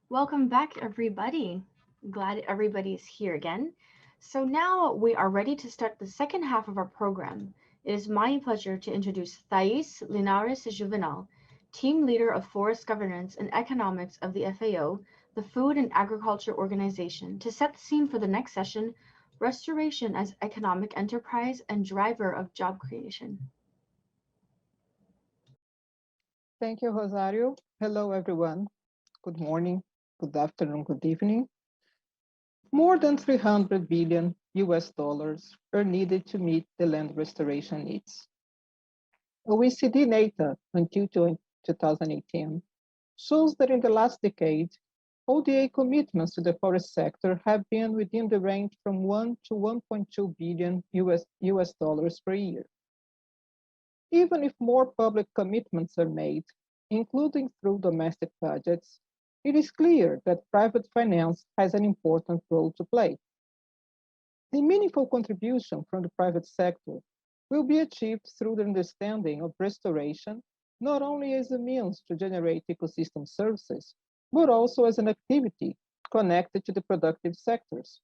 Welcome back, everybody. Glad everybody's here again. So now we are ready to start the second half of our program. It is my pleasure to introduce Thais Linares Juvenal, Team Leader of Forest Governance and Economics of the FAO, the Food and Agriculture Organization, to set the scene for the next session, Restoration as Economic Enterprise and Driver of Job Creation. Thank you, Rosario. Hello, everyone. Good morning, good afternoon, good evening. More than 300 billion US dollars are needed to meet the land restoration needs. OECD data until 2018 shows that in the last decade, ODA commitments to the forest sector have been within the range from 1 to 1.2 billion US dollars per year. Even if more public commitments are made, including through domestic budgets, it is clear that private finance has an important role to play. The meaningful contribution from the private sector will be achieved through the understanding of restoration, not only as a means to generate ecosystem services, but also as an activity connected to the productive sectors.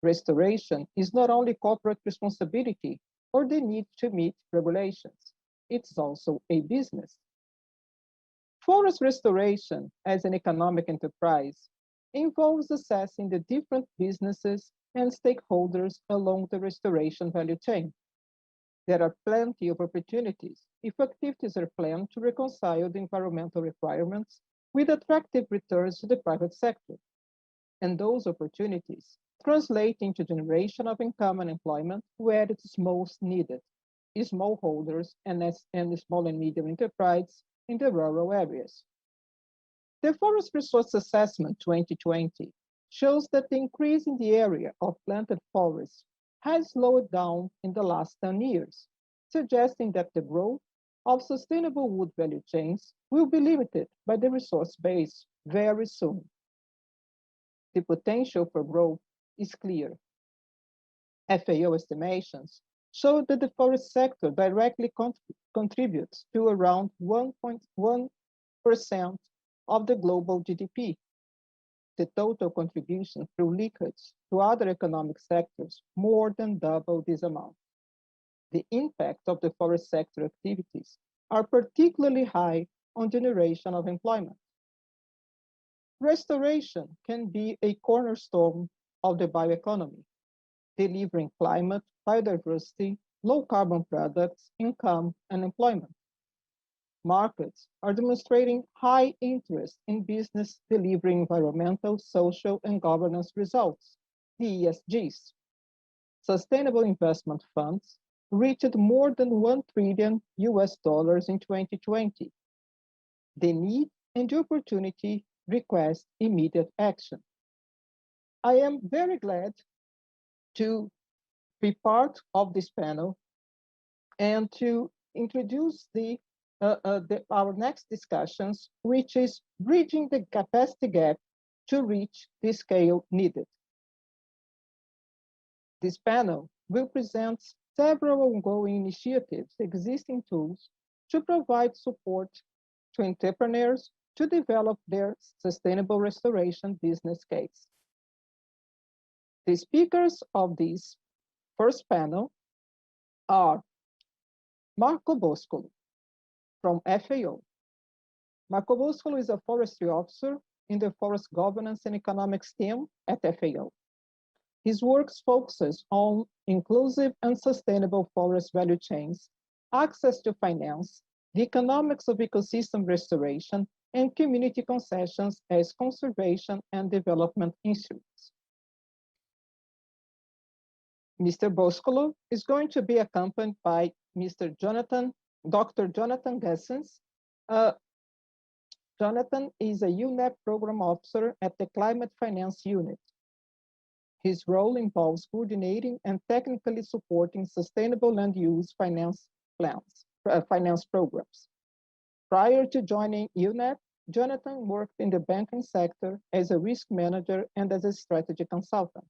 Restoration is not only corporate responsibility or the need to meet regulations, it's also a business. Forest restoration as an economic enterprise involves assessing the different businesses and stakeholders along the restoration value chain. There are plenty of opportunities if activities are planned to reconcile the environmental requirements with attractive returns to the private sector. And those opportunities translate into generation of income and employment where it is most needed, smallholders and small and medium enterprises in the rural areas. The Forest Resource Assessment 2020 shows that the increase in the area of planted forests has slowed down in the last 10 years, suggesting that the growth of sustainable wood value chains will be limited by the resource base very soon. The potential for growth is clear. FAO estimations show that the forest sector directly contributes to around 1.1% of the global GDP. The total contribution through leakage to other economic sectors more than double this amount. The impact of the forest sector activities are particularly high on generation of employment. Restoration can be a cornerstone of the bioeconomy, delivering climate, biodiversity, low carbon products, income, and employment. Markets are demonstrating high interest in business delivering environmental, social, and governance results, the ESGs. Sustainable investment funds reached more than 1 trillion US dollars in 2020. The need and the opportunity request immediate action. I am very glad to be part of this panel and to introduce our next discussions, which is bridging the capacity gap to reach the scale needed. This panel will present several ongoing initiatives, existing tools to provide support to entrepreneurs to develop their sustainable restoration business case. The speakers of this first panel are Marco Boscolo from FAO. Marco Boscolo is a forestry officer in the Forest Governance and Economics team at FAO. His work focuses on inclusive and sustainable forest value chains, access to finance, the economics of ecosystem restoration, and community concessions as conservation and development instruments. Mr. Boscolo is going to be accompanied by Dr. Jonathan Gessens. Jonathan is a UNEP program officer at the Climate Finance Unit. His role involves coordinating and technically supporting sustainable land use finance programs. Prior to joining UNEP, Jonathan worked in the banking sector as a risk manager and as a strategy consultant.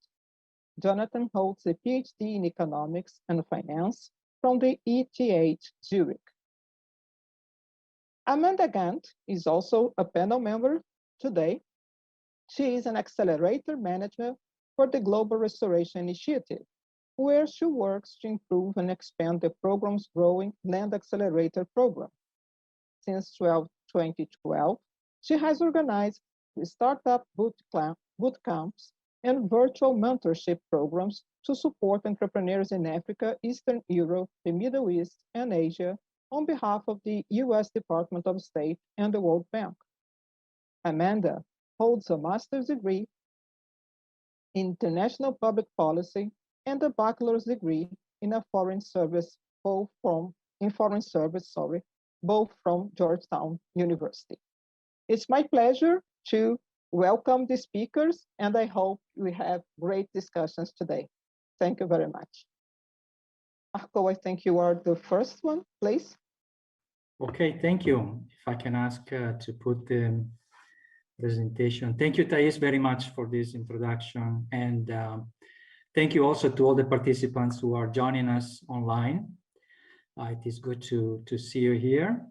Jonathan holds a PhD in economics and finance from the ETH Zurich. Amanda Gant is also a panel member today. She is an accelerator manager for the Global Restoration Initiative, where she works to improve and expand the program's growing Land Accelerator program. Since 2012, she has organized startup boot camps and virtual mentorship programs to support entrepreneurs in Africa, Eastern Europe, the Middle East, and Asia on behalf of the US Department of State and the World Bank. Amanda holds a master's degree in international public policy and a bachelor's degree in a foreign service, both from Georgetown University. It's my pleasure to welcome the speakers, and I hope we have great discussions today. Thank you very much. Marco, I think you are the first one, please. Okay, thank you. If I can ask to put the presentation. Thank you, Thais, very much for this introduction. And thank you also to all the participants who are joining us online. It is good to see you here.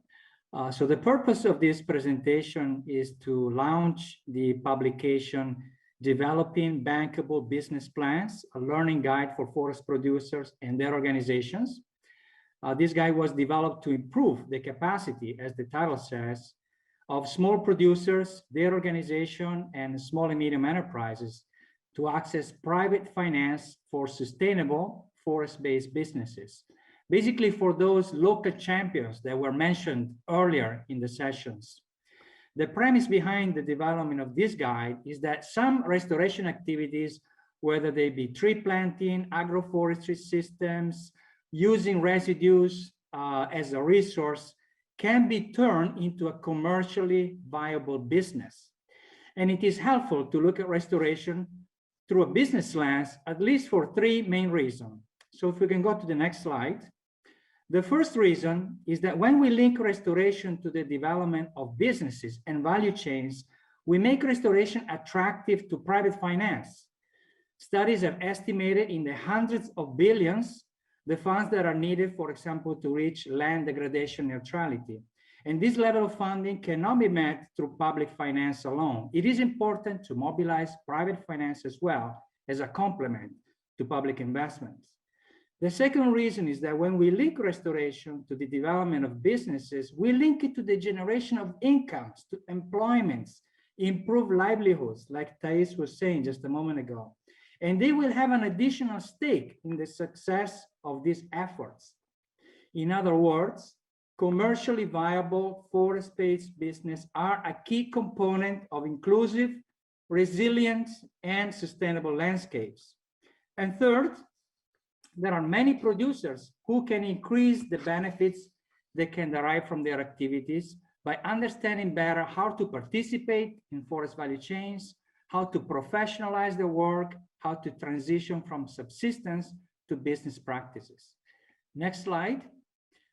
So the purpose of this presentation is to launch the publication Developing Bankable Business Plans, a learning guide for forest producers and their organizations. This guide was developed to improve the capacity, as the title says, of small producers, their organization, and small and medium enterprises to access private finance for sustainable forest-based businesses. Basically for those local champions that were mentioned earlier in the sessions. The premise behind the development of this guide is that some restoration activities, whether they be tree planting, agroforestry systems, using residues as a resource, can be turned into a commercially viable business. And it is helpful to look at restoration through a business lens, at least for three main reasons. So if we can go to the next slide. The first reason is that when we link restoration to the development of businesses and value chains, we make restoration attractive to private finance. Studies have estimated in the hundreds of billions the funds that are needed, for example, to reach land degradation neutrality. And this level of funding cannot be met through public finance alone. It is important to mobilize private finance as well as a complement to public investments. The second reason is that when we link restoration to the development of businesses, we link it to the generation of incomes, to employments, improve livelihoods, like Thais was saying just a moment ago. And they will have an additional stake in the success of these efforts. In other words, commercially viable forest-based business are a key component of inclusive, resilient, and sustainable landscapes. And third, there are many producers who can increase the benefits they can derive from their activities by understanding better how to participate in forest value chains, how to professionalize their work, how to transition from subsistence to business practices. Next slide.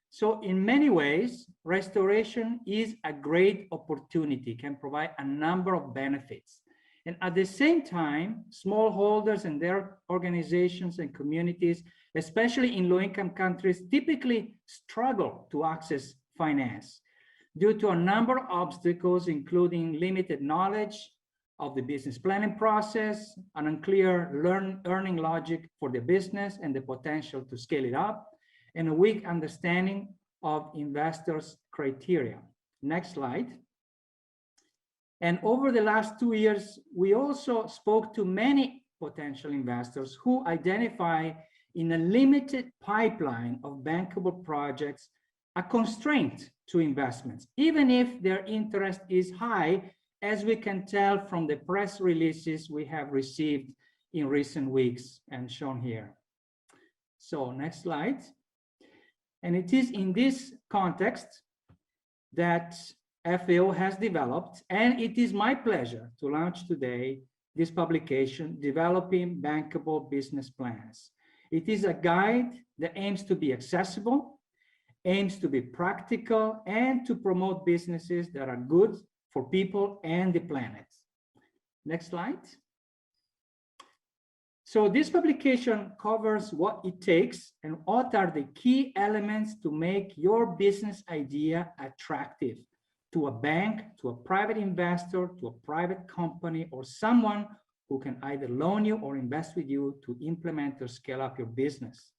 So in many ways, restoration is a great opportunity, can provide a number of benefits. And at the same time, smallholders and their organizations and communities, especially in low-income countries, typically struggle to access finance due to a number of obstacles, including limited knowledge of the business planning process, an unclear earning logic for the business and the potential to scale it up, and a weak understanding of investors' criteria. Next slide. And over the last 2 years, we also spoke to many potential investors who identify in a limited pipeline of bankable projects a constraint to investments, even if their interest is high, as we can tell from the press releases we have received in recent weeks and shown here. So next slide. And it is in this context that FAO has developed, and it is my pleasure to launch today this publication, Developing Bankable Business Plans. It is a guide that aims to be accessible, aims to be practical, and to promote businesses that are good for people and the planet. Next slide. So this publication covers what it takes and what are the key elements to make your business idea attractive to a bank, to a private investor, to a private company, or someone who can either loan you or invest with you to implement or scale up your business.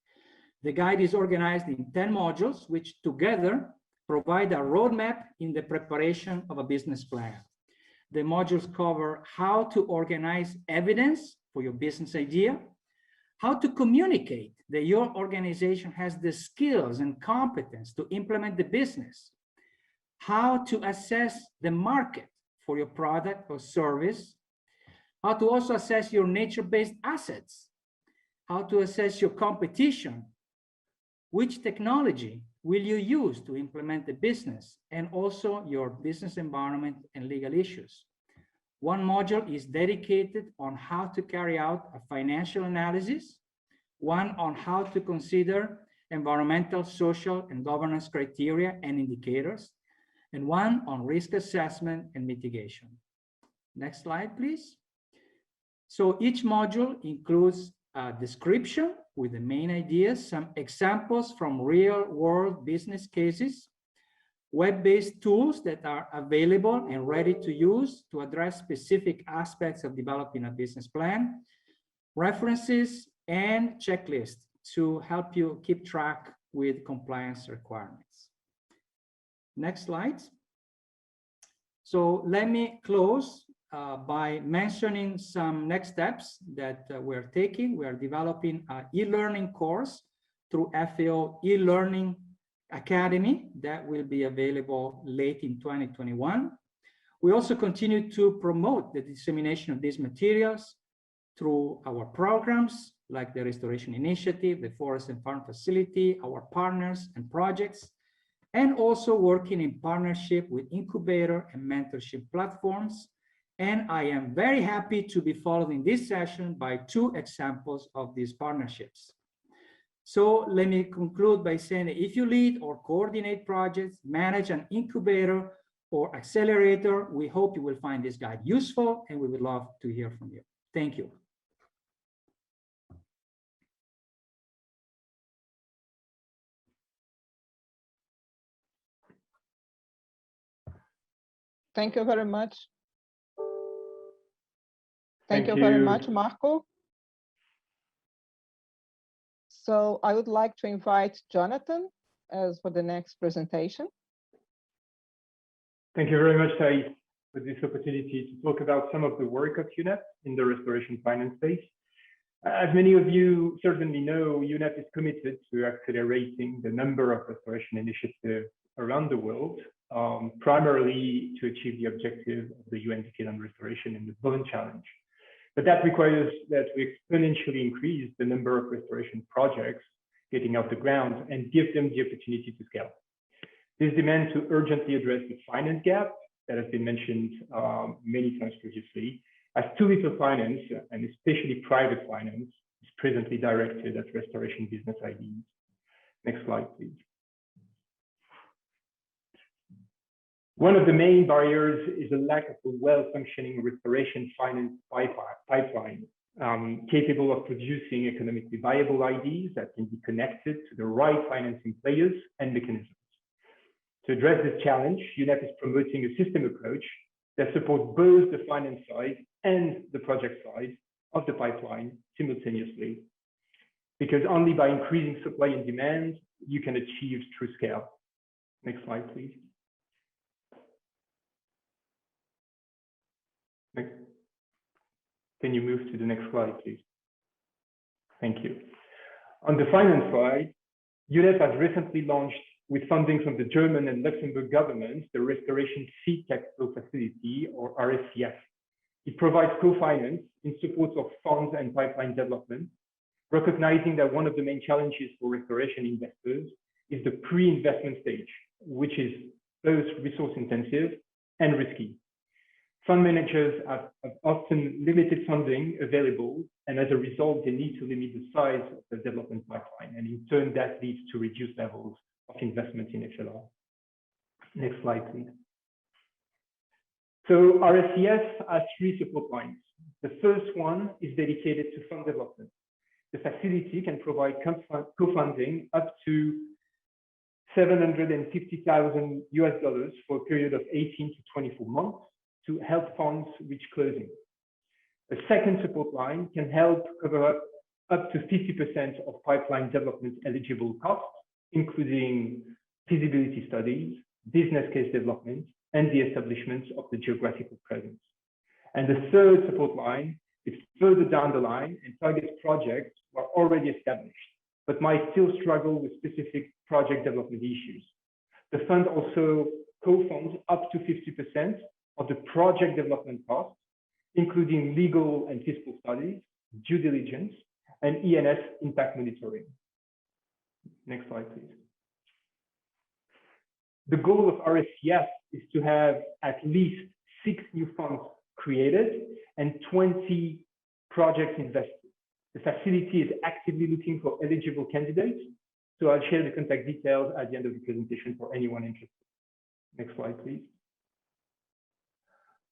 The guide is organized in 10 modules, which together provide a roadmap in the preparation of a business plan. The modules cover how to organize evidence for your business idea, how to communicate that your organization has the skills and competence to implement the business, how to assess the market for your product or service, how to also assess your nature-based assets, how to assess your competition, which technology will you use to implement the business, and also your business environment and legal issues. One module is dedicated on how to carry out a financial analysis, one on how to consider environmental, social, and governance criteria and indicators, and one on risk assessment and mitigation. Next slide, please. So each module includes a description with the main ideas, some examples from real-world business cases, web-based tools that are available and ready to use to address specific aspects of developing a business plan, references, and checklists to help you keep track with compliance requirements. Next slide. So let me close by mentioning some next steps that we're taking. We are developing an e-learning course through FAO e-learning Academy that will be available late in 2021. We also continue to promote the dissemination of these materials through our programs like the Restoration Initiative, the Forest and Farm Facility, our partners and projects, and also working in partnership with incubator and mentorship platforms. And I am very happy to be followed in this session by 2 examples of these partnerships. So let me conclude by saying that if you lead or coordinate projects, manage an incubator or accelerator, we hope you will find this guide useful, and we would love to hear from you. Thank you. Thank you very much. Thank you very much, Marco. So I would like to invite Jonathan as for the next presentation. Thank you very much, Thais, for this opportunity to talk about some of the work of UNEP in the restoration finance space. As many of you certainly know, UNEP is committed to accelerating the number of restoration initiatives around the world, primarily to achieve the objective of the UN Decade on Restoration and the Bond Challenge. But that requires that we exponentially increase the number of restoration projects getting off the ground and give them the opportunity to scale. This demands to urgently address the finance gap that has been mentioned many times previously, as too little finance, and especially private finance, is presently directed at restoration business ideas. Next slide, please. One of the main barriers is a lack of a well-functioning restoration finance pipeline, capable of producing economically viable ideas that can be connected to the right financing players and mechanisms. To address this challenge, UNEP is promoting a system approach that supports both the finance side and the project side of the pipeline simultaneously, because only by increasing supply and demand, you can achieve true scale. Next slide, please. Next. Can you move to the next slide, please? Thank you. On the finance side, UNEP has recently launched, with funding from the German and Luxembourg governments, the Restoration Seed Cash Flow Facility, or RSCF. It provides co-finance in support of funds and pipeline development, recognizing that one of the main challenges for restoration investors is the pre-investment stage, which is both resource intensive and risky. Fund managers have often limited funding available, and as a result, they need to limit the size of the development pipeline, and in turn, that leads to reduced levels of investment in FLR. Next slide, please. So RSCF has 3 support lines. The first one is dedicated to fund development. The facility can provide co-funding up to $750,000 for a period of 18 to 24 months to help funds reach closing. A second support line can help cover up to 50% of pipeline development eligible costs, including feasibility studies, business case development, and the establishment of the geographical presence. And the third support line is further down the line and targets projects that are already established, but might still struggle with specific project development issues. The fund also co-funds up to 50% of the project development costs, including legal and fiscal studies, due diligence, and ENS impact monitoring. Next slide, please. The goal of RSCF is to have at least 6 new funds created and 20 projects invested. The facility is actively looking for eligible candidates, so I'll share the contact details at the end of the presentation for anyone interested. Next slide, please.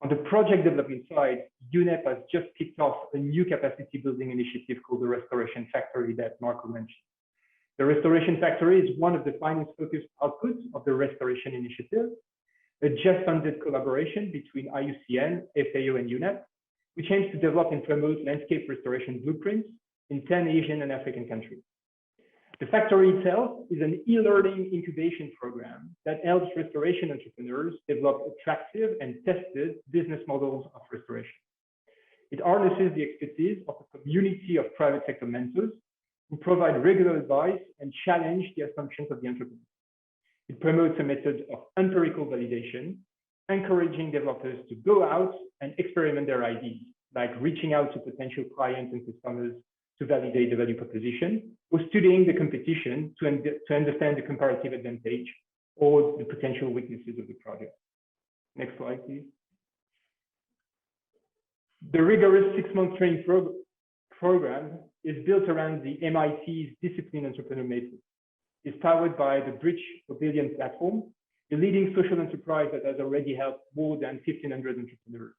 On the project development side, UNEP has just kicked off a new capacity building initiative called the Restoration Factory that Marco mentioned. The Restoration Factory is one of the finance-focused outputs of the Restoration Initiative, a just-funded collaboration between IUCN, FAO, and UNEP, which aims to develop and promote landscape restoration blueprints in 10 Asian and African countries. The factory itself is an e-learning incubation program that helps restoration entrepreneurs develop attractive and tested business models of restoration. It harnesses the expertise of a community of private sector mentors who provide regular advice and challenge the assumptions of the entrepreneur. It promotes a method of empirical validation, encouraging developers to go out and experiment their ideas, like reaching out to potential clients and customers to validate the value proposition, or studying the competition to understand the comparative advantage or the potential weaknesses of the project. Next slide, please. The rigorous 6-month training program is built around the MIT's Discipline Entrepreneur Method. It's powered by the Bridge for Billions platform, a leading social enterprise that has already helped more than 1,500 entrepreneurs.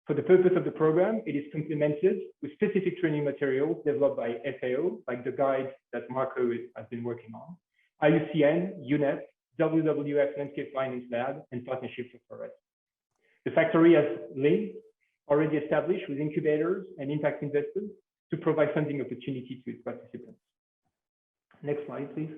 For the purpose of the program, it is complemented with specific training materials developed by FAO, like the guide that Marco has been working on, IUCN, UNEP, WWF Landscape Finance Lab, and partnerships with Forest. The factory has links already established with incubators and impact investors to provide funding opportunity to its participants. Next slide, please.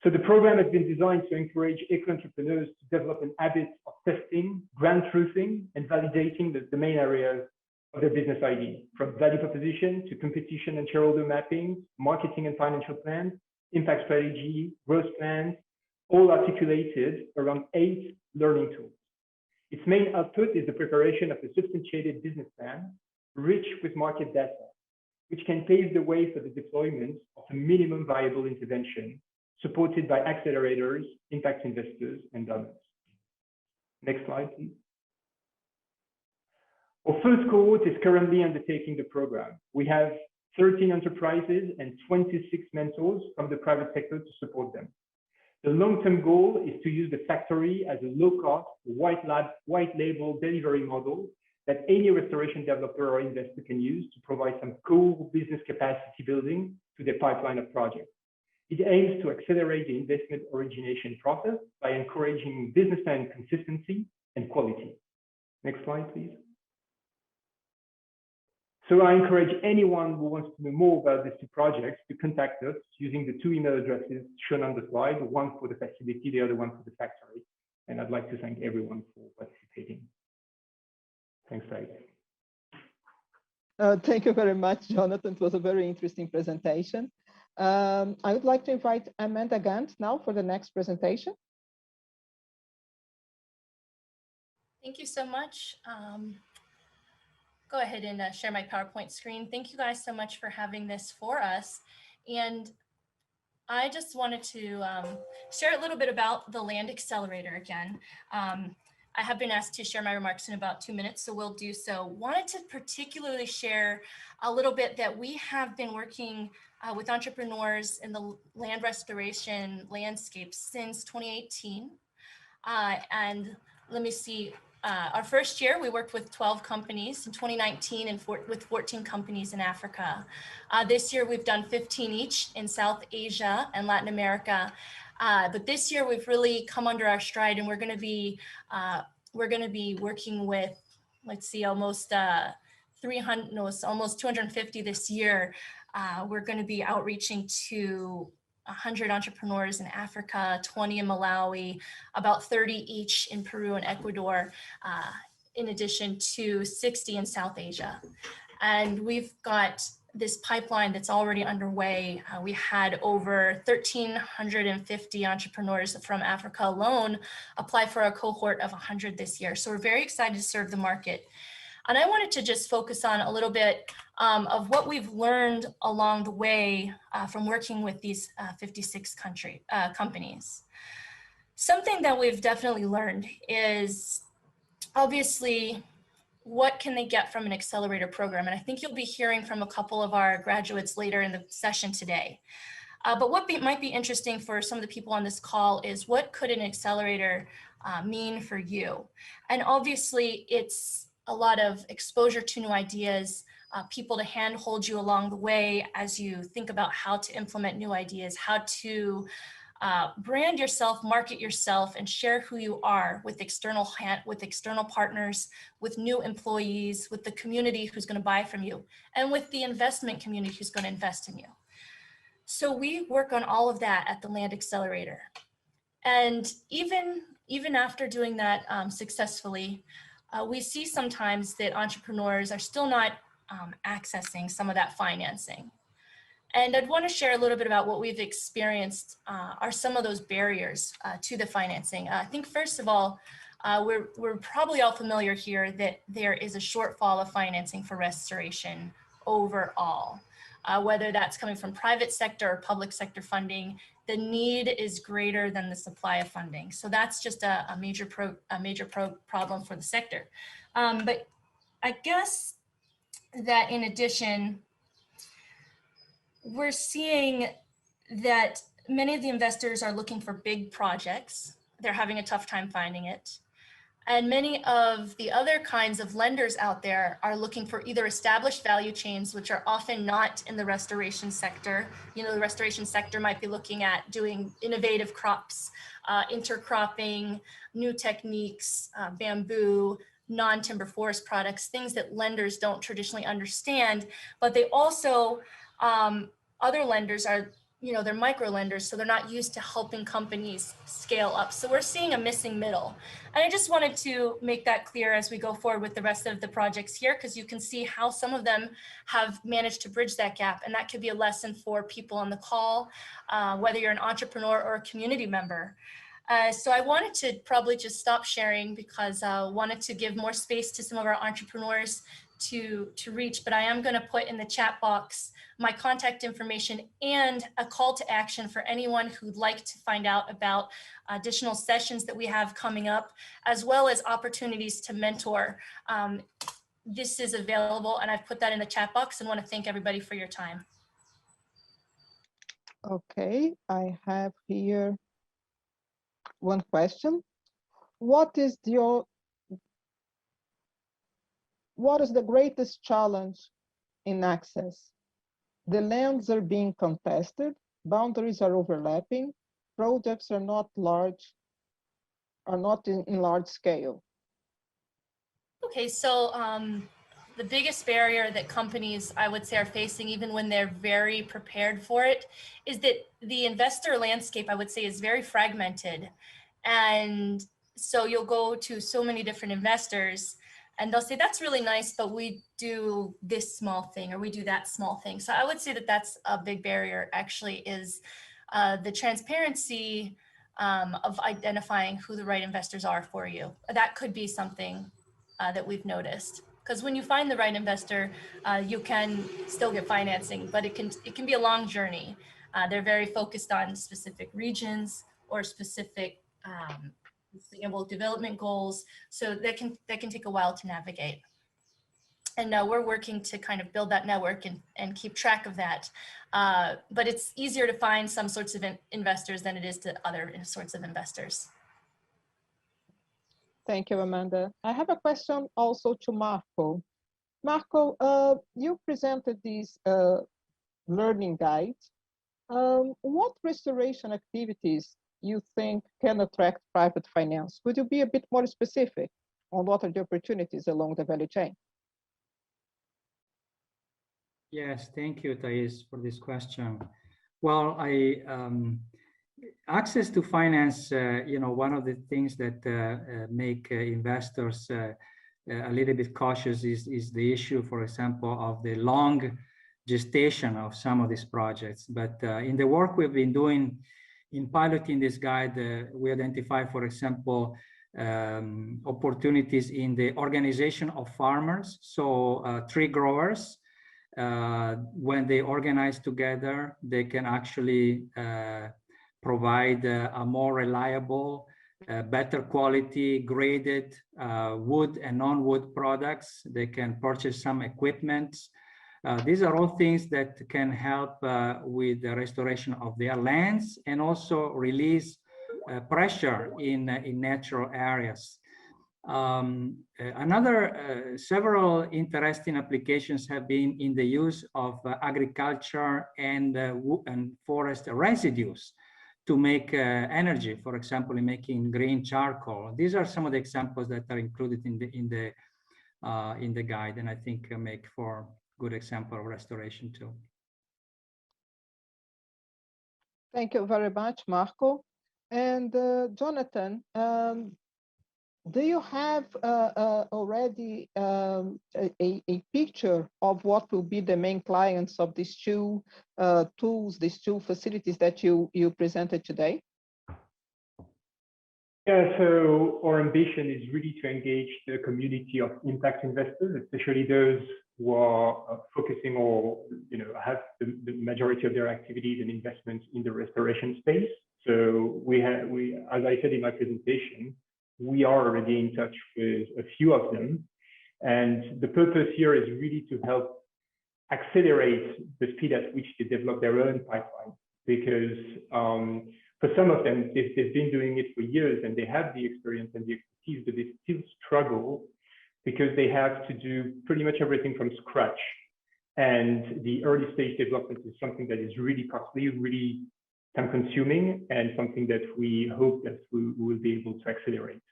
So the program has been designed to encourage eco-entrepreneurs to develop an habit of testing, ground truthing, and validating the main areas of their business idea, from value proposition to competition and shareholder mapping, marketing and financial plans, impact strategy, growth plans, all articulated around 8 learning tools. Its main output is the preparation of a substantiated business plan, rich with market data, which can pave the way for the deployment of a minimum viable intervention supported by accelerators, impact investors, and donors. Next slide, please. Our first cohort is currently undertaking the program. We have 13 enterprises and 26 mentors from the private sector to support them. The long-term goal is to use the factory as a low-cost, white label delivery model that any restoration developer or investor can use to provide some core business capacity building to their pipeline of projects. It aims to accelerate the investment origination process by encouraging business plan consistency and quality. Next slide, please. So I encourage anyone who wants to know more about these 2 projects to contact us using the 2 email addresses shown on the slide, one for the facility, the other one for the factory. And I'd like to thank everyone for participating. Thanks, Thais. Thank you very much, Jonathan. It was a very interesting presentation. I would like to invite Amanda Gant now for the next presentation. Thank you so much. Go ahead and share my PowerPoint screen. Thank you guys so much for having this for us. And I just wanted to share a little bit about the Land Accelerator again. I have been asked to share my remarks in about 2 minutes, so we'll do so. Wanted to particularly share a little bit that we have been working with entrepreneurs in the land restoration landscape since 2018. And let me see, our first year, we worked with 12 companies in 2019 and with 14 companies in Africa. This year, we've done 15 each in South Asia and Latin America. But this year, we've really come under our stride, and we're going to be working with, let's see, almost 300, no, it's almost 250 this year. We're going to be outreaching to 100 entrepreneurs in Africa, 20 in Malawi, about 30 each in Peru and Ecuador, in addition to 60 in South Asia. And we've got this pipeline that's already underway. We had over 1,350 entrepreneurs from Africa alone apply for a cohort of 100 this year. So we're very excited to serve the market. And I wanted to just focus on a little bit of what we've learned along the way from working with these 56 companies. Something that we've definitely learned is obviously what can they get from an accelerator program? And I think you'll be hearing from a couple of our graduates later in the session today. But what might be interesting for some of the people on this call is what could an accelerator mean for you? And obviously it's a lot of exposure to new ideas, people to handhold you along the way as you think about how to implement new ideas, how to brand yourself, market yourself, and share who you are with external partners, with new employees, with the community who's going to buy from you, and with the investment community who's going to invest in you. So we work on all of that at the Land Accelerator. And even after doing that successfully, we see sometimes that entrepreneurs are still not accessing some of that financing. And I'd want to share a little bit about what we've experienced are some of those barriers to the financing. I think first of all, we're probably all familiar here that there is a shortfall of financing for restoration overall. Whether that's coming from private sector or public sector funding, the need is greater than the supply of funding. So that's just a major problem for the sector. But I guess that in addition, we're seeing that many of the investors are looking for big projects. They're having a tough time finding it. And many of the other kinds of lenders out there are looking for either established value chains, which are often not in the restoration sector. You know, the restoration sector might be looking at doing innovative crops, intercropping, new techniques, bamboo, non-timber forest products, things that lenders don't traditionally understand, but they also, other lenders are, you know, they're micro lenders, so they're not used to helping companies scale up. So we're seeing a missing middle. And I just wanted to make that clear as we go forward with the rest of the projects here, because you can see how some of them have managed to bridge that gap. And that could be a lesson for people on the call, whether you're an entrepreneur or a community member. So I wanted to probably just stop sharing because I wanted to give more space to some of our entrepreneurs to reach, but I am going to put in the chat box my contact information and a call to action for anyone who'd like to find out about additional sessions that we have coming up, as well as opportunities to mentor. This is available, and I've put that in the chat box, and want to thank everybody for your time. Okay, I have here one question. What is the greatest challenge in access? The lands are being contested, boundaries are overlapping, projects are not in large scale. Okay, so the biggest barrier that companies, I would say, are facing, even when they're very prepared for it, is that the investor landscape, I would say, is very fragmented. And so you'll go to so many different investors and they'll say, that's really nice, but we do this small thing or we do that small thing. So I would say that that's a big barrier, actually, is the transparency of identifying who the right investors are for you. That could be something that we've noticed. Because when you find the right investor, you can still get financing, but it can be a long journey. They're very focused on specific regions or specific sustainable development goals, so that can take a while to navigate. And we're working to kind of build that network and keep track of that. But it's easier to find some sorts of investors than it is to other sorts of investors. Thank you, Amanda. I have a question also to Marco. Marco, you presented this learning guide. What restoration activities you think can attract private finance? Could you be a bit more specific on what are the opportunities along the value chain? Yes, thank you, Thais, for this question. Well, access to finance, one of the things that make investors a little bit cautious is the issue, for example, of the long gestation of some of these projects. But in the work we've been doing in piloting this guide, we identify, for example, opportunities in the organization of farmers. So tree growers, when they organize together, they can actually provide a more reliable, better quality, graded wood and non-wood products. They can purchase some equipment. These are all things that can help with the restoration of their lands and also release pressure in natural areas. Several interesting applications have been in the use of agriculture and forest residues to make energy, for example, in making green charcoal. These are some of the examples that are included in the guide, and I think make for good example of restoration too. Thank you very much, Marco. And Jonathan, do you have already a picture of what will be the main clients of these two tools, these two facilities that you presented today? Yeah, so our ambition is really to engage the community of impact investors, especially those who are focusing or have the majority of their activities and investments in the restoration space. So we, as I said in my presentation, we are already in touch with a few of them. And the purpose here is really to help accelerate the speed at which they develop their own pipeline. Because for some of them, they've been doing it for years and they have the experience and the expertise, but they still struggle because they have to do pretty much everything from scratch. And the early stage development is something that is really costly, really time consuming, and something that we hope that we will be able to accelerate.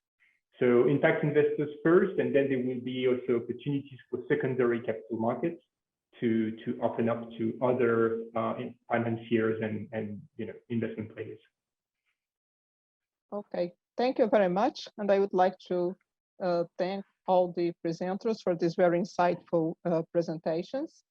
So impact investors first, and then there will be also opportunities for secondary capital markets to open up to other financiers and investment players. Okay, thank you very much. And I would like to thank all the presenters for these very insightful presentations.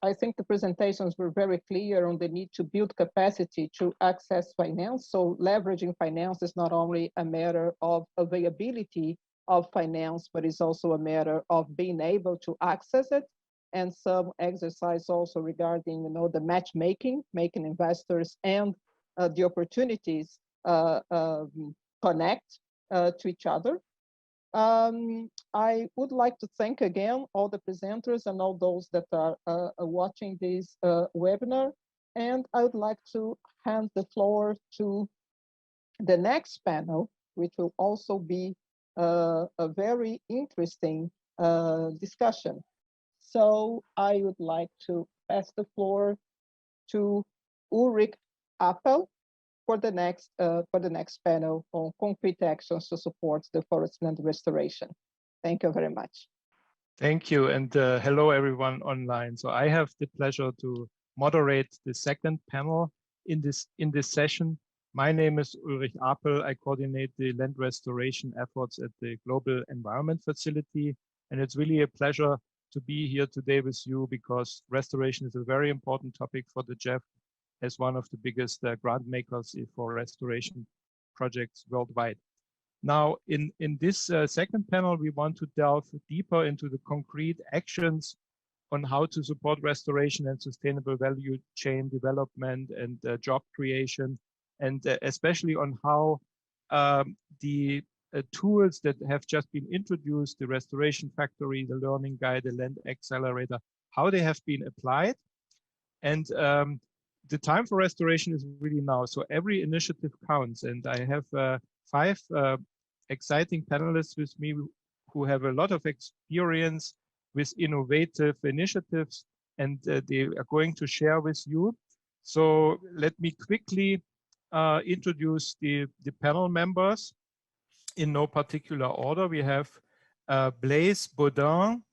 I think the presentations were very clear on the need to build capacity to access finance. So leveraging finance is not only a matter of availability of finance, but it's also a matter of being able to access it. And some exercise also regarding the matchmaking, making investors and the opportunities connect to each other. I would like to thank again all the presenters and all those that are watching this webinar. And I would like to hand the floor to the next panel, which will also be a very interesting discussion. So I would like to pass the floor to Ulrich Appel for the next panel on concrete actions to support the forest land restoration. Thank you very much. Thank you, and hello everyone online. So I have the pleasure to moderate the second panel in this session. My name is Ulrich Appel. I coordinate the land restoration efforts at the Global Environment Facility, and it's really a pleasure to be here today with you because restoration is a very important topic for the GEF as one of the biggest grant makers for restoration projects worldwide. Now, in this second panel, we want to delve deeper into the concrete actions on how to support restoration and sustainable value chain development and job creation, and especially on how the tools that have just been introduced, the Restoration Factory, the Learning Guide, the Land Accelerator, how they have been applied. And the time for restoration is really now. So every initiative counts. And I have 5 exciting panelists with me who have a lot of experience with innovative initiatives, and they are going to share with you. So let me quickly introduce the panel members in no particular order. We have Blaise Baudin.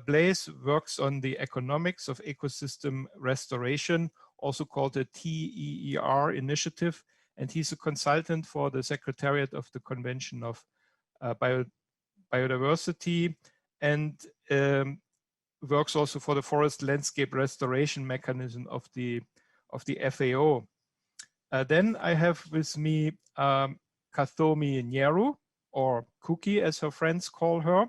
Blaise works on the economics of ecosystem restoration, also called the TEER initiative, and he's a consultant for the Secretariat of the Convention of Biodiversity, and works also for the Forest Landscape Restoration Mechanism of the FAO. Then I have with me Kathomi Nyeru, or Cookie as her friends call her,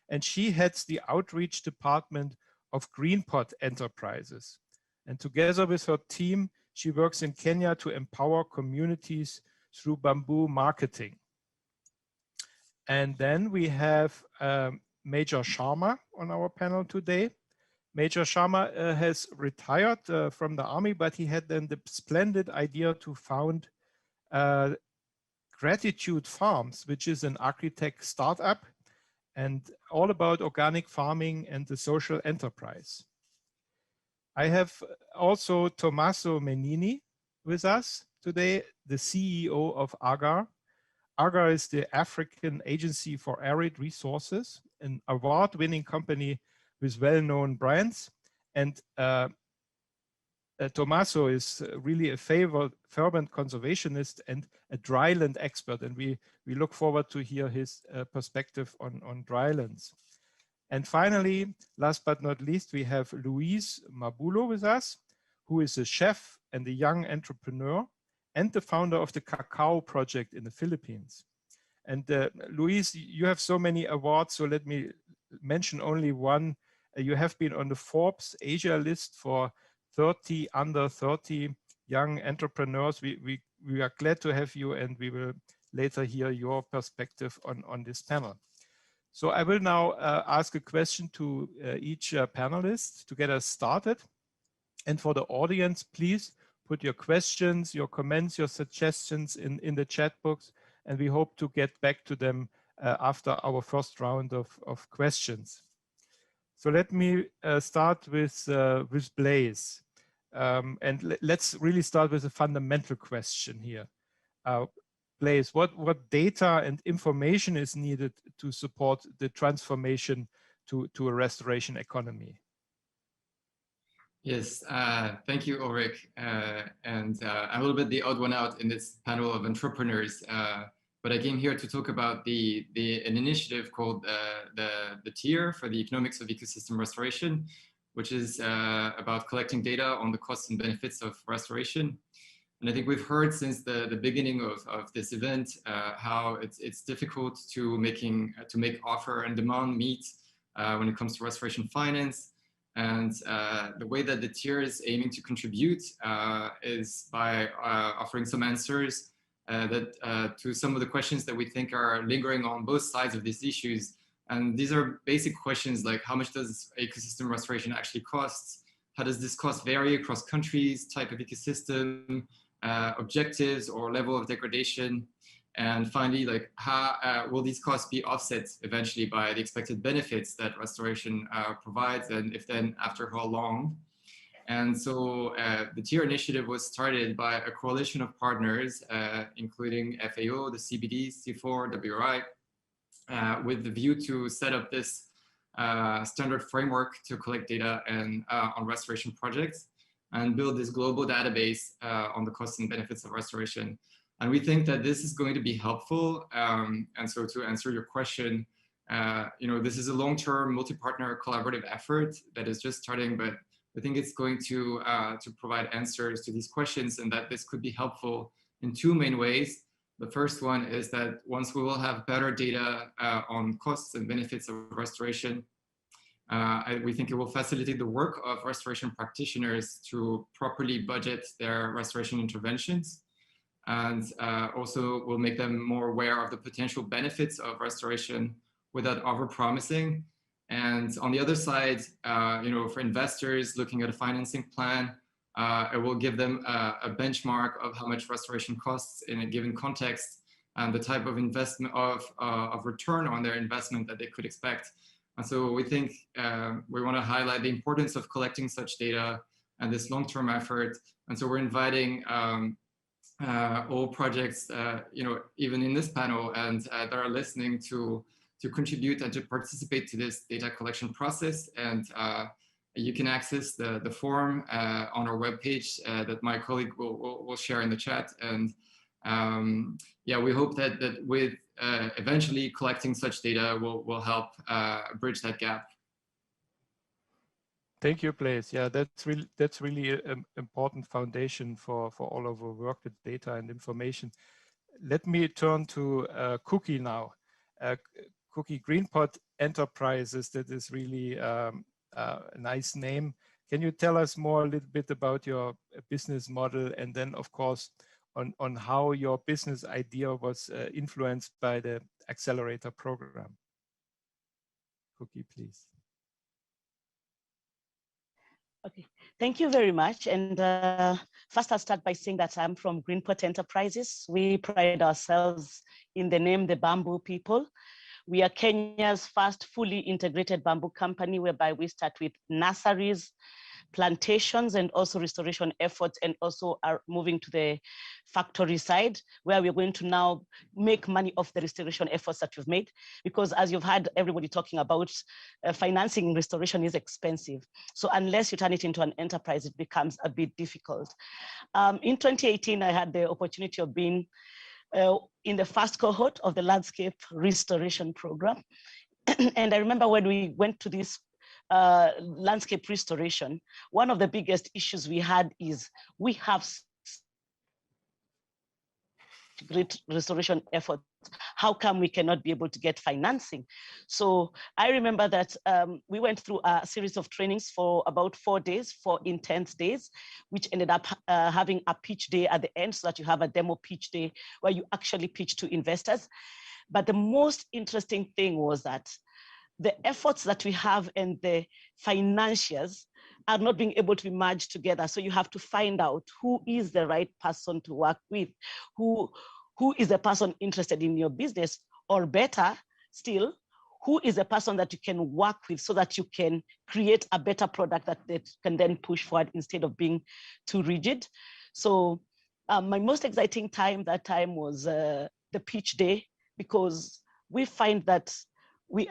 and she heads the outreach department of Greenpot Enterprises. And together with her team, she works in Kenya to empower communities through bamboo marketing. And then we have Major Sharma on our panel today. Major Sharma has retired from the army, but he had then the splendid idea to found Gratitude Farms, which is an agri-tech startup and all about organic farming and the social enterprise. I have also Tommaso Menini with us today, the CEO of AGAR. AGAR is the African Agency for Arid Resources, an award-winning company with well-known brands. And Tommaso is really a fervent conservationist and a dryland expert, and we look forward to hear his perspective on drylands. And finally, last but not least, we have Luis Mabulo with us, who is a chef and a young entrepreneur and the founder of the Cacao Project in the Philippines. And Luis, you have so many awards, so let me mention only one. You have been on the Forbes Asia list for 30 under 30 young entrepreneurs. We are glad to have you, and we will later hear your perspective on this panel. So I will now ask a question to each panelist to get us started. And for the audience, please put your questions, your comments, your suggestions in the chat box, and we hope to get back to them after our first round of questions. So let me start with Blaise. And let's really start with a fundamental question here. Blaise, what data and information is needed to support the transformation to a restoration economy? Yes, thank you, Ulrich. I'm a little bit the odd one out in this panel of entrepreneurs, but I came here to talk about an initiative called the TIER for the Economics of Ecosystem Restoration, which is about collecting data on the costs and benefits of restoration. And I think we've heard since the beginning of this event how it's difficult to make offer and demand meet when it comes to restoration finance. And the way that the TIER is aiming to contribute is by offering some answers to some of the questions that we think are lingering on both sides of these issues. And these are basic questions like, how much does ecosystem restoration actually cost? How does this cost vary across countries, type of ecosystem, objectives or level of degradation? And finally, like, how will these costs be offset eventually by the expected benefits that restoration provides, and if then, after how long? And so the TIER initiative was started by a coalition of partners, including FAO, the CBD, C4, WRI, with the view to set up this standard framework to collect data on restoration projects and build this global database on the costs and benefits of restoration. And we think that this is going to be helpful. And so to answer your question, this is a long-term multi-partner collaborative effort that is just starting, but I think it's going to provide answers to these questions, and that this could be helpful in two main ways. The first one is that once we will have better data on costs and benefits of restoration, we think it will facilitate the work of restoration practitioners to properly budget their restoration interventions, and also will make them more aware of the potential benefits of restoration without overpromising. And on the other side, for investors looking at a financing plan, it will give them a benchmark of how much restoration costs in a given context, and the type of investment of return on their investment that they could expect. And so we think we want to highlight the importance of collecting such data and this long-term effort. And so we're inviting all projects, even in this panel, and that are listening to contribute and to participate to this data collection process. And you can access the form on our webpage that my colleague will share in the chat. And yeah, we hope that with eventually collecting such data will help bridge that gap. Thank you, Blaise. Yeah, that's really an important foundation for all of our work with data and information. Let me turn to Cookie now. Cookie Greenpot Enterprises, that is really a nice name. Can you tell us more a little bit about your business model, and then of course on how your business idea was influenced by the accelerator program? Cookie, please. Okay, thank you very much. And first I'll start by saying that I'm from Greenpot Enterprises. We pride ourselves in the name, the Bamboo People. We are Kenya's first fully integrated bamboo company, whereby we start with nurseries, plantations, and also restoration efforts, and also are moving to the factory side, where we're going to now make money off the restoration efforts that we've made. Because as you've heard everybody talking about, financing restoration is expensive. So unless you turn it into an enterprise, it becomes a bit difficult. In 2018, I had the opportunity of being in the first cohort of the landscape restoration program. And I remember when we went to this landscape restoration, one of the biggest issues we had is we have great restoration efforts. How come we cannot be able to get financing? So I remember that we went through a series of trainings for about 4 days, 4 intense days, which ended up having a pitch day at the end, so that you have a demo pitch day where you actually pitch to investors. But the most interesting thing was that the efforts that we have and the financials are not being able to be merged together. So you have to find out who is the right person to work with, who is the person interested in your business, or better still, who is the person that you can work with so that you can create a better product that they can then push forward instead of being too rigid. So my most exciting time that time was the pitch day, because we find that we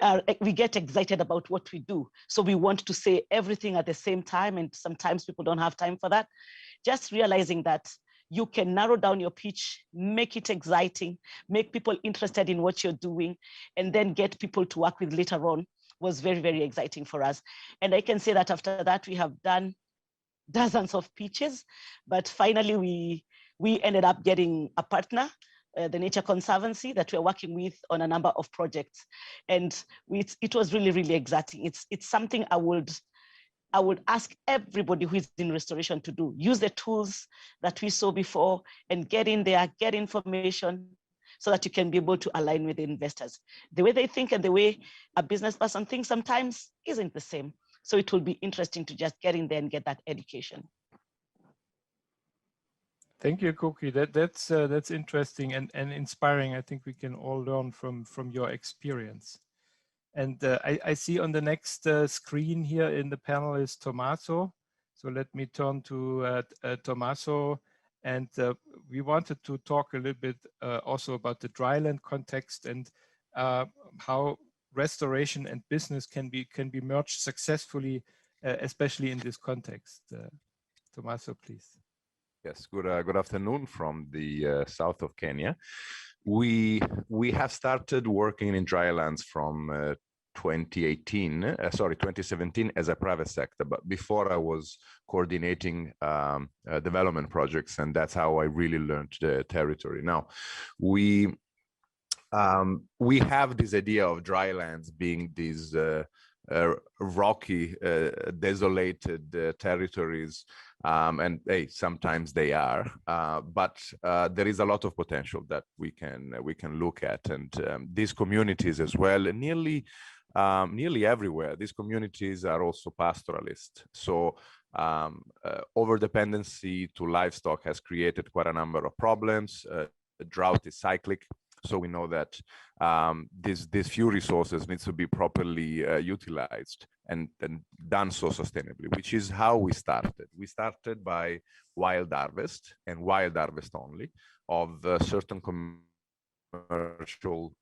get excited about what we do. So we want to say everything at the same time, and sometimes people don't have time for that. Just realizing that you can narrow down your pitch, make it exciting, make people interested in what you're doing, and then get people to work with later on was very, very exciting for us. And I can say that after that, we have done dozens of pitches, but finally we ended up getting a partner, the Nature Conservancy, that we're working with on a number of projects. And it was really, really exciting. It's something I would ask everybody who is in restoration to do. Use the tools that we saw before and get in there, get information so that you can be able to align with the investors. The way they think and the way a business person thinks sometimes isn't the same. So it will be interesting to just get in there and get that education. Thank you, Cookie. That's interesting and inspiring. I think we can all learn from your experience. And I see on the next screen here in the panel is Tommaso. So let me turn to Tommaso. And we wanted to talk a little bit also about the dryland context and how restoration and business can be merged successfully, especially in this context. Tommaso, please. Yes, good afternoon from the south of Kenya. We have started working in drylands from 2017 as a private sector, but before I was coordinating development projects, and that's how I really learned the territory. Now, we have this idea of drylands being these rocky, desolated territories, and hey, sometimes they are, but there is a lot of potential that we can look at, and these communities as well, nearly everywhere. These communities are also pastoralist, so over-dependency to livestock has created quite a number of problems. Drought is cyclic. So we know that these few resources needs to be properly utilized and done so sustainably, which is how we started. We started by wild harvest and wild harvest only of certain commercial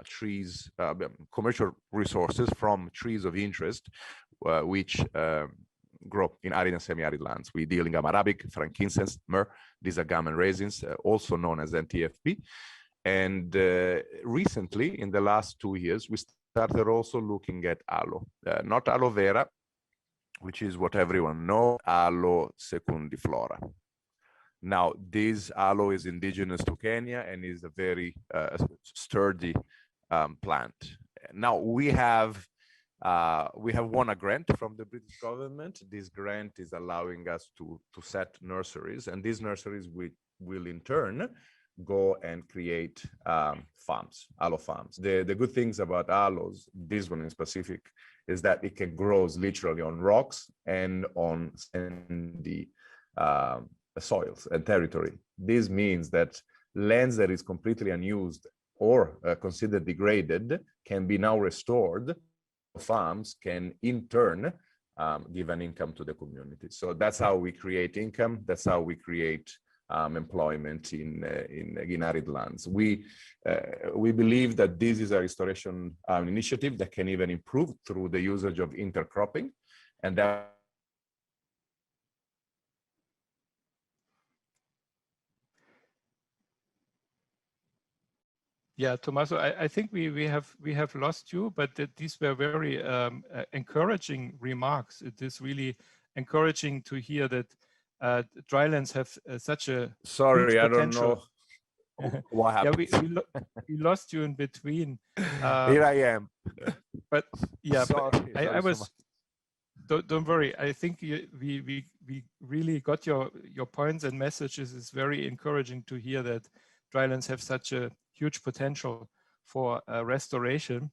trees, commercial resources from trees of interest, which grow in arid and semi-arid lands. We deal in gum arabic, frankincense, myrrh. These are gum and resins, also known as NTFP. And recently, in the last 2 years, we started also looking at aloe, not aloe vera, which is what everyone knows, aloe secundiflora. Now, this aloe is indigenous to Kenya and is a very sturdy plant. Now, we have won a grant from the British government. This grant is allowing us to set nurseries, and these nurseries will in turn go and create farms, aloe farms. The good things about aloes, this one in specific, is that it can grow literally on rocks and on sandy soils and territory. This means that lands that is completely unused or considered degraded can be now restored. Farms can in turn give an income to the community. So that's how we create income. That's how we create employment in arid lands. We believe that this is a restoration initiative that can even improve through the usage of intercropping, and that Yeah, Tommaso, I think we have lost you, but these were very encouraging remarks. It is really encouraging to hear that drylands have such a sorry, huge I don't potential. know what happened. Yeah, we lost you in between. Here I am. But yeah, sorry, but I so was. much. Don't worry. I think we really got your points and messages. It's very encouraging to hear that drylands have such a huge potential for restoration,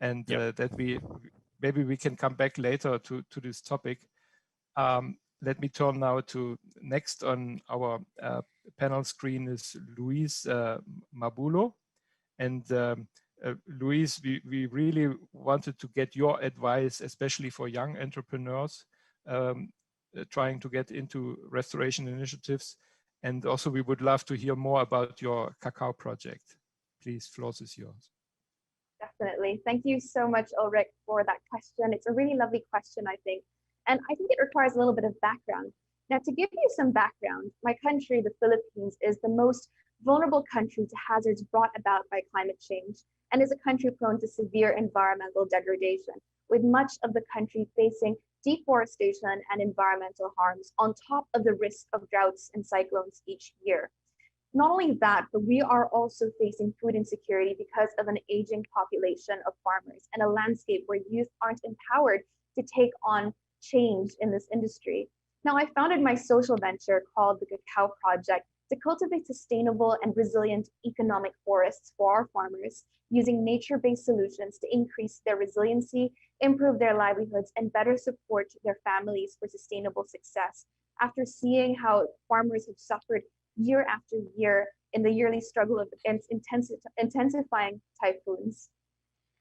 and that maybe we can come back later to this topic. Let me turn now to next on our panel screen is Luis Mabulo, and Luis, we really wanted to get your advice, especially for young entrepreneurs trying to get into restoration initiatives. And also we would love to hear more about your cacao project. Please, floor is yours. Definitely. Thank you so much, Ulrich, for that question. It's a really lovely question, I think. And I think it requires a little bit of background. Now, to give you some background, my country, the Philippines, is the most vulnerable country to hazards brought about by climate change, and is a country prone to severe environmental degradation, with much of the country facing deforestation and environmental harms on top of the risk of droughts and cyclones each year. Not only that, but we are also facing food insecurity because of an aging population of farmers and a landscape where youth aren't empowered to take on change in this industry. Now, I founded my social venture called the Cacao Project to cultivate sustainable and resilient economic forests for our farmers, using nature-based solutions to increase their resiliency, improve their livelihoods, and better support their families for sustainable success. After seeing how farmers have suffered year after year in the yearly struggle of intensifying typhoons.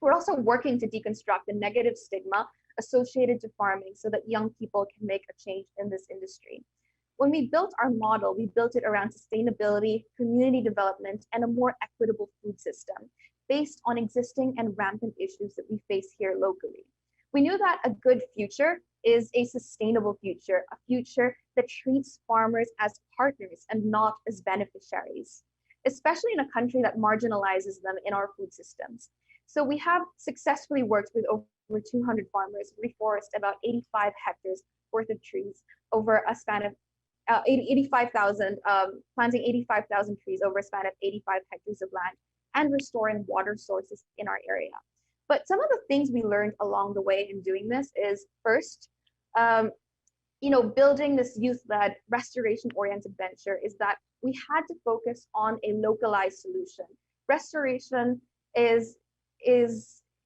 We're also working to deconstruct the negative stigma associated to farming so that young people can make a change in this industry. When we built our model, we built it around sustainability, community development, and a more equitable food system based on existing and rampant issues that we face here locally. We knew that a good future is a sustainable future, a future that treats farmers as partners and not as beneficiaries, especially in a country that marginalizes them in our food systems. So we have successfully worked with over 200 farmers, reforest about 85 hectares worth of trees over a span of 85,000, planting 85,000 trees over a span of 85 hectares of land, and restoring water sources in our area. But some of the things we learned along the way in doing this is first, building this youth-led restoration-oriented venture is that we had to focus on a localized solution. Restoration is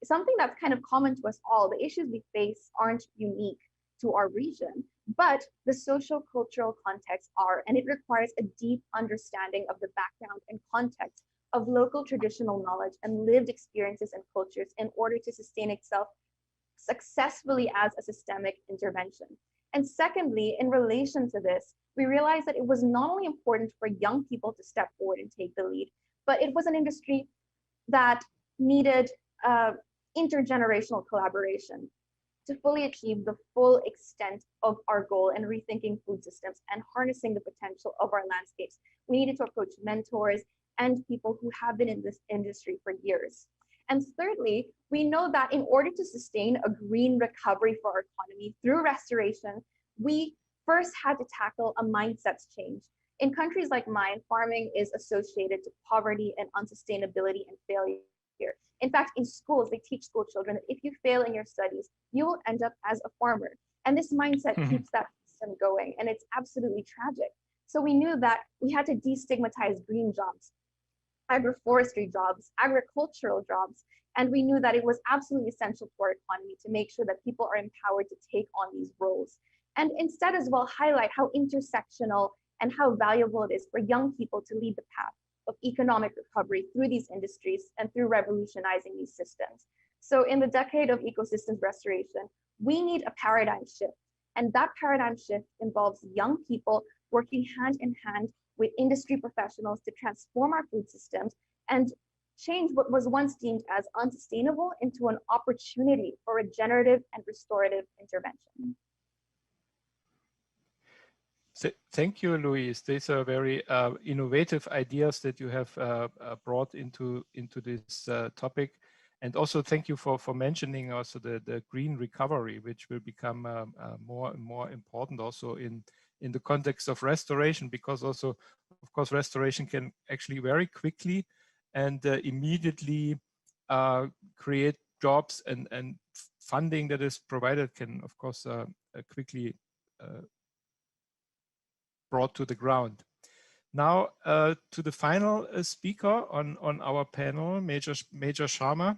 something that's kind of common to us all. The issues we face aren't unique to our region, but the social cultural context are, and it requires a deep understanding of the background and context of local traditional knowledge and lived experiences and cultures in order to sustain itself successfully as a systemic intervention. And secondly, in relation to this, we realized that it was not only important for young people to step forward and take the lead, but it was an industry that needed intergenerational collaboration to fully achieve the full extent of our goal in rethinking food systems and harnessing the potential of our landscapes. We needed to approach mentors and people who have been in this industry for years. And thirdly, we know that in order to sustain a green recovery for our economy through restoration, we first had to tackle a mindset change. In countries like mine, farming is associated to poverty and unsustainability and failure. In fact, in schools, they teach school children that if you fail in your studies, you will end up as a farmer. And this mindset keeps that system going, and it's absolutely tragic. So we knew that we had to destigmatize green jobs, agroforestry jobs, agricultural jobs, and we knew that it was absolutely essential to our economy to make sure that people are empowered to take on these roles. And instead as well highlight how intersectional and how valuable it is for young people to lead the path of economic recovery through these industries and through revolutionizing these systems. So in the decade of ecosystems restoration, we need a paradigm shift. And that paradigm shift involves young people working hand in hand with industry professionals to transform our food systems and change what was once deemed as unsustainable into an opportunity for regenerative and restorative intervention. Thank you, Louise. These are very innovative ideas that you have brought into this topic. And also thank you for mentioning also the green recovery, which will become more and more important also in the context of restoration, because also, of course, restoration can actually very quickly and immediately create jobs, and funding that is provided can, of course, quickly brought to the ground. Now to the final speaker on our panel, Major Sharma.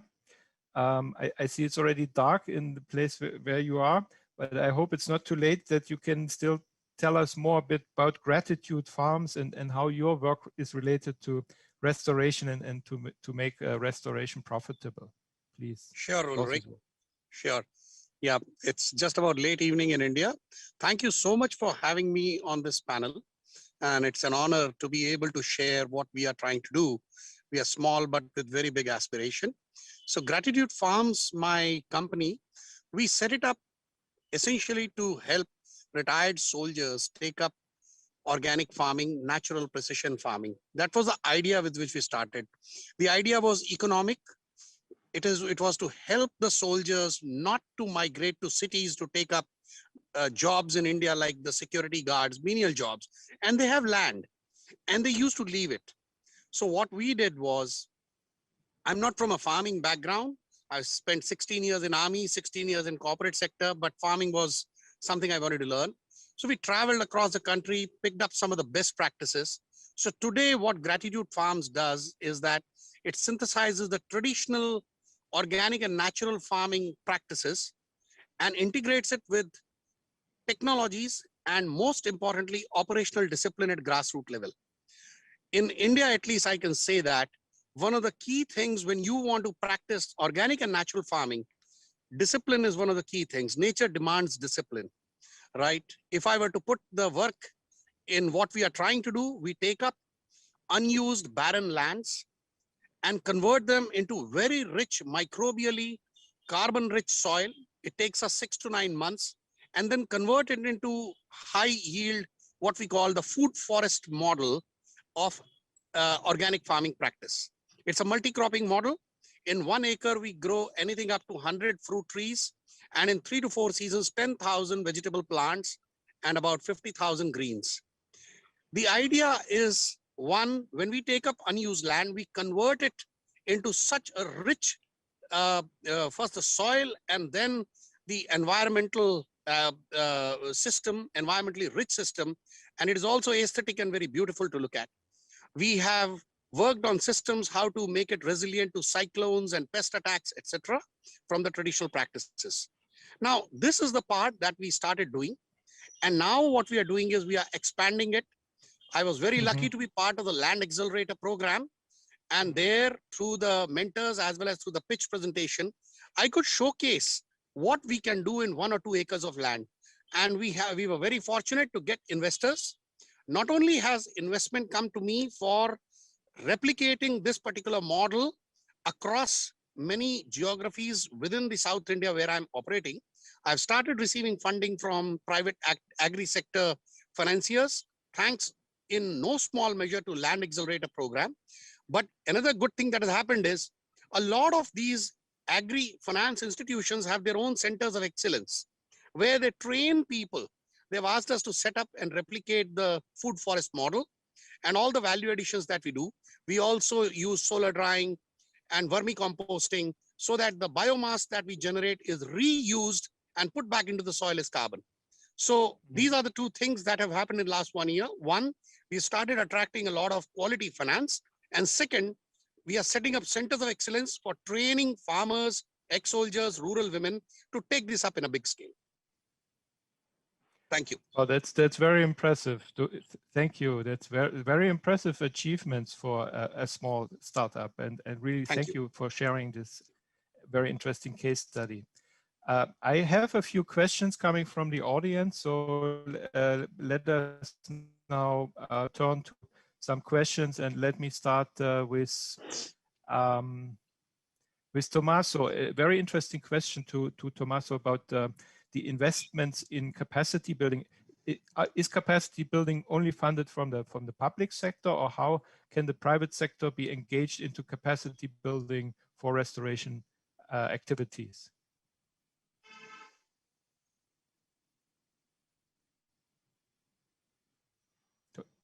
I see it's already dark in the place where you are, but I hope it's not too late that you can still tell us more a bit about Gratitude Farms and how your work is related to restoration and to make restoration profitable, please. Sure, Ulrich. Sure. Yeah, it's just about late evening in India. Thank you so much for having me on this panel. And it's an honor to be able to share what we are trying to do. We are small, but with very big aspiration. So Gratitude Farms, my company, we set it up essentially to help retired soldiers take up organic farming, natural precision farming. That was the idea with which we started. The idea was economic. It was to help the soldiers not to migrate to cities to take up jobs in India, like the security guards, menial jobs, and they have land and they used to leave it. So what we did was, I'm not from a farming background. I spent 16 years in army, 16 years in corporate sector, but farming was something I wanted to learn. So we traveled across the country, picked up some of the best practices. So today what Gratitude Farms does is that it synthesizes the traditional organic and natural farming practices and integrates it with technologies and, most importantly, operational discipline at grassroots level. In India, at least, I can say that one of the key things when you want to practice organic and natural farming, discipline is one of the key things. Nature demands discipline, right? If I were to put the work in what we are trying to do, we take up unused barren lands and convert them into very rich, microbially carbon-rich soil. It takes us 6 to 9 months, and then convert it into high yield, what we call the food forest model of organic farming practice. It's a multi-cropping model. In 1 acre, we grow anything up to 100 fruit trees, and in 3 to 4 seasons, 10,000 vegetable plants and about 50,000 greens. The idea is, one, when we take up unused land, we convert it into such a rich, first the soil and then the environmental system, environmentally rich system, and it is also aesthetic and very beautiful to look at. We have worked on systems, how to make it resilient to cyclones and pest attacks, etc., from the traditional practices. Now, this is the part that we started doing. And now what we are doing is we are expanding it. I was very lucky to be part of the Land Accelerator program. And there, through the mentors as well as through the pitch presentation, I could showcase what we can do in 1 or 2 acres of land. And we were very fortunate to get investors. Not only has investment come to me for replicating this particular model across many geographies within the South India where I'm operating, I've started receiving funding from private agri-sector financiers, thanks in no small measure to Land Accelerator program. But another good thing that has happened is a lot of these agri-finance institutions have their own centers of excellence where they train people. They've asked us to set up and replicate the food forest model and all the value additions that we do. We also use solar drying and vermicomposting so that the biomass that we generate is reused and put back into the soil as carbon. So these are the two things that have happened in the last 1 year. One, we started attracting a lot of quality finance. And second, we are setting up centers of excellence for training farmers, ex-soldiers, rural women to take this up in a big scale. Thank you. Oh, that's very impressive. Thank you. That's very impressive achievements for a small startup, and really thank you for sharing this very interesting case study. I have a few questions coming from the audience, so let us now turn to some questions, and let me start with Tommaso. A very interesting question to Tommaso about the investments in capacity building. Is capacity building only funded from the public sector, or how can the private sector be engaged into capacity building for restoration activities?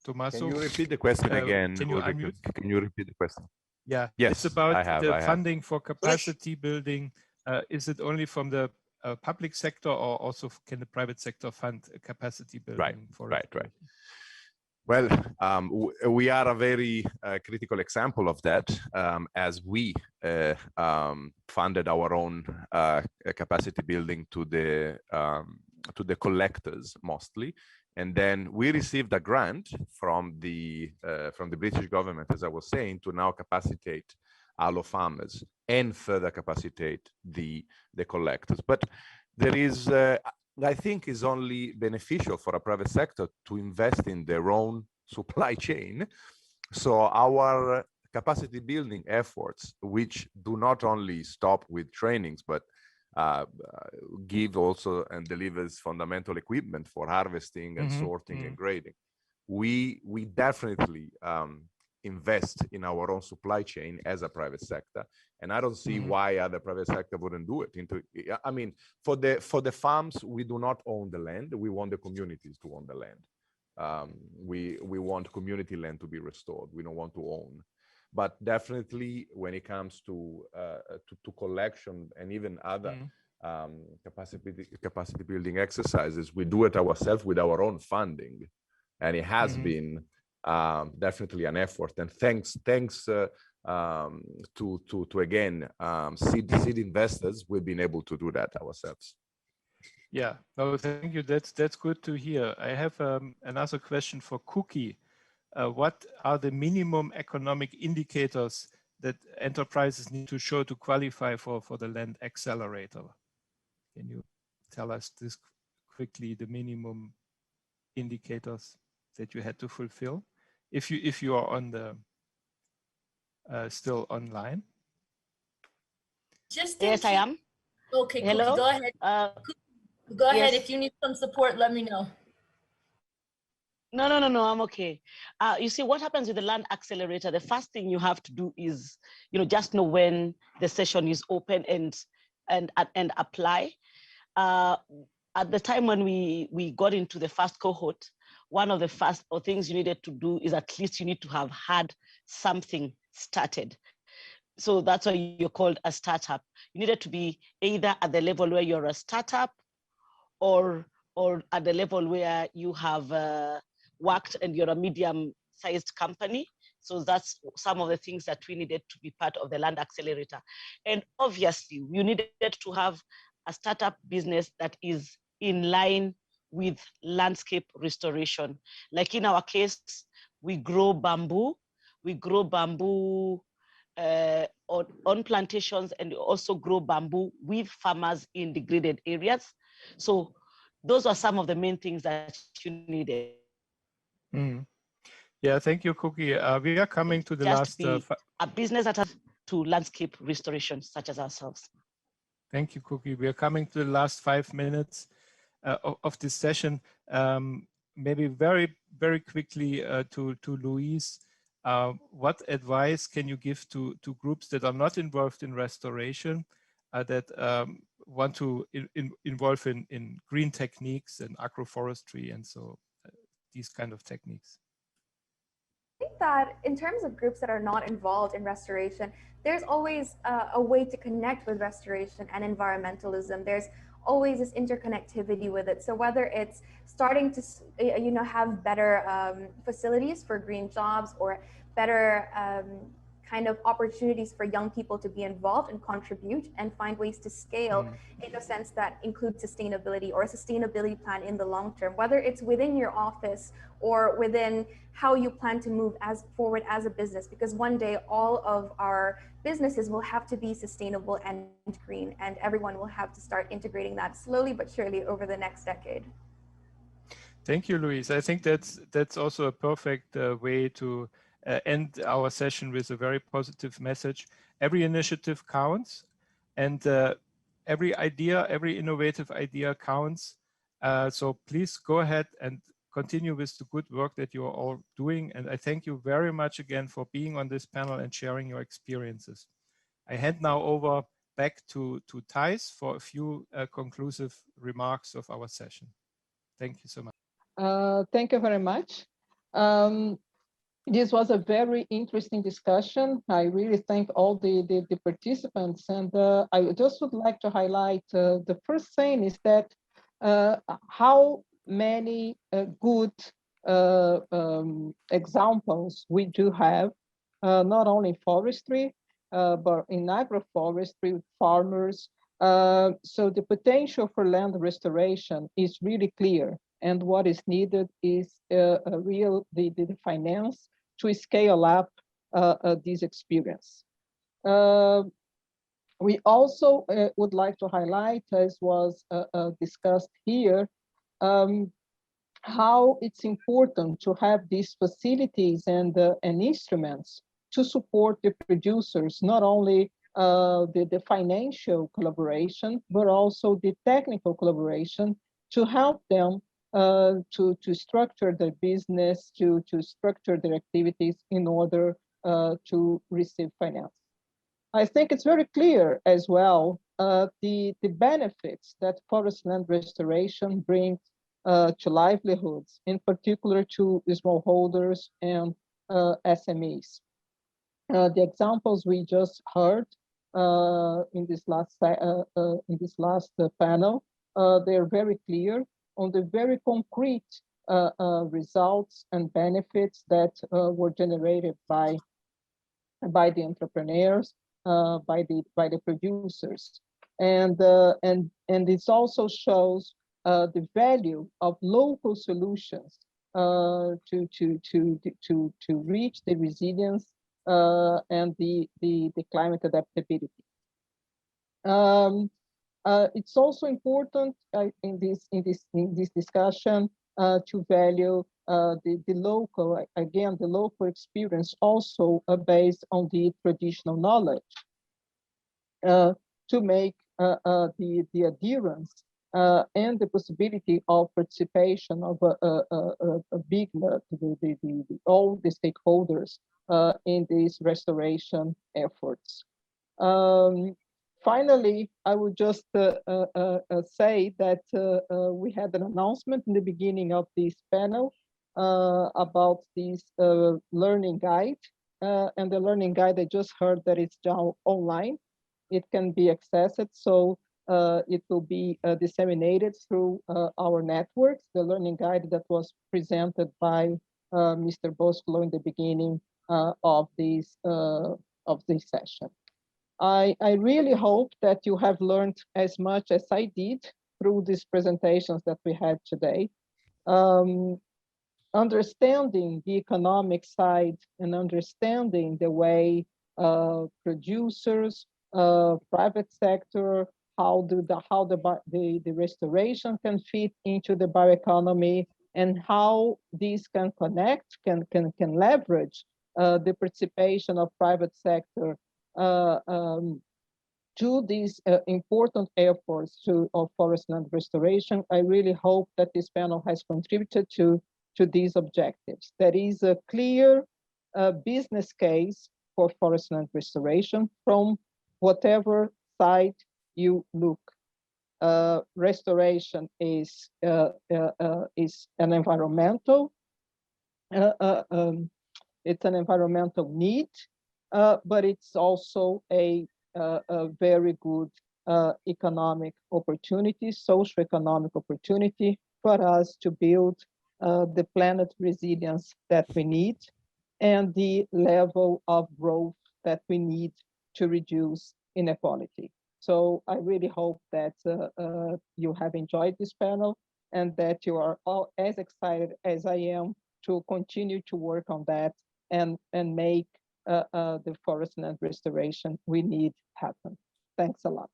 Tommaso, can you repeat the question again? Can you unmute? Can you repeat the question? Yeah, yes, it's about the funding for capacity Yes. building. Is it only from the public sector, or also can the private sector fund capacity building? Right. Well, we are a very critical example of that, as we funded our own capacity building to the collectors mostly, and then we received a grant from the British government, as I was saying, to now capacitate aloe farmers and further capacitate the collectors. But there is, I think, is only beneficial for a private sector to invest in their own supply chain. So our capacity building efforts, which do not only stop with trainings, but give also and delivers fundamental equipment for harvesting and sorting and grading. We definitely invest in our own supply chain as a private sector, and I don't see why other private sector wouldn't do it. I mean, for the farms, we do not own the land. We want the communities to own the land. We want community land to be restored. We don't want to own. But definitely, when it comes to collection and even other capacity building exercises, we do it ourselves with our own funding, and it has been definitely an effort. And thanks to again seed investors, we've been able to do that ourselves. Yeah, no, thank you. That's good to hear. I have another question for Cookie. What are the minimum economic indicators that enterprises need to show to qualify for the Land Accelerator? Can you tell us this quickly, the minimum indicators that you had to fulfill? If you are on the still online. Yes, I am. Okay, Hello? Cookie, go ahead. Go ahead. Yes. If you need some support, let me know. No, I'm okay. You see, what happens with the Land Accelerator, the first thing you have to do is, just know when the session is open and apply. At the time when we got into the first cohort, one of the first things you needed to do is at least you need to have had something started. So that's why you're called a startup. You needed to be either at the level where you're a startup or at the level where you have worked and you're a medium-sized company. So that's some of the things that we needed to be part of the Land Accelerator. And obviously, you needed to have a startup business that is in line with landscape restoration. Like in our case, we grow bamboo. We grow bamboo on plantations, and also grow bamboo with farmers in degraded areas. So those are some of the main things that you needed. Yeah, thank you, Cookie. We are coming to the Just last. be a business that has to landscape restoration, such as ourselves. Thank you, Cookie. We are coming to the last 5 minutes of this session. Maybe very quickly to Louise. What advice can you give to groups that are not involved in restoration, that want to involve in green techniques and agroforestry and so these kind of techniques? I think that in terms of groups that are not involved in restoration, there's always a way to connect with restoration and environmentalism. There's always this interconnectivity with it. So whether it's starting to have better facilities for green jobs, or better kind of opportunities for young people to be involved and contribute and find ways to scale in a sense that include sustainability, or a sustainability plan in the long term, whether it's within your office or within how you plan to move forward as a business, because one day all of our businesses will have to be sustainable and green, and everyone will have to start integrating that slowly but surely over the next decade. Thank you, Louise. I think that's also a perfect way to end our session with a very positive message. Every initiative counts, and every idea, every innovative idea counts. So please go ahead and continue with the good work that you are all doing. And I thank you very much again for being on this panel and sharing your experiences. I hand now over back to Thijs for a few conclusive remarks of our session. Thank you so much. Thank you very much. This was a very interesting discussion. I really thank all the participants. And I just would like to highlight the first thing is that how many good examples we do have, not only in forestry, but in agroforestry with farmers. So the potential for land restoration is really clear. And what is needed is the finance to scale up this experience. We also would like to highlight, as was discussed here, how it's important to have these facilities and instruments to support the producers, not only the financial collaboration, but also the technical collaboration to help them to structure their business, to structure their activities in order to receive finance. I think it's very clear as well the benefits that forest land restoration brings to livelihoods, in particular to smallholders and SMEs. The examples we just heard in this last panel, they're very clear on the very concrete results and benefits that were generated by the entrepreneurs, by the producers, and this also shows the value of local solutions to reach the resilience and the climate adaptability. It's also important in this discussion to value the local, again, the local experience, also based on the traditional knowledge, to make the adherence and the possibility of participation of all the stakeholders in these restoration efforts. Finally, I would just say that we had an announcement in the beginning of this panel about this learning guide. And the learning guide, I just heard that it's now online. It can be accessed, so it will be disseminated through our networks. The learning guide that was presented by Mr. Bosco in the beginning of this session. I really hope that you have learned as much as I did through these presentations that we had today. Understanding the economic side and understanding the way producers, private sector, how the restoration can fit into the bioeconomy, and how these can connect, can leverage the participation of private sector to these important efforts of forest land restoration. I really hope that this panel has contributed to these objectives. There is a clear business case for forest land restoration from whatever side you look. Restoration is an environmental it's an environmental need, but it's also a very good economic opportunity, socio-economic opportunity for us to build the planet resilience that we need and the level of growth that we need to reduce inequality. So I really hope that you have enjoyed this panel and that you are all as excited as I am to continue to work on that and make the forest land restoration we need happen. Thanks a lot.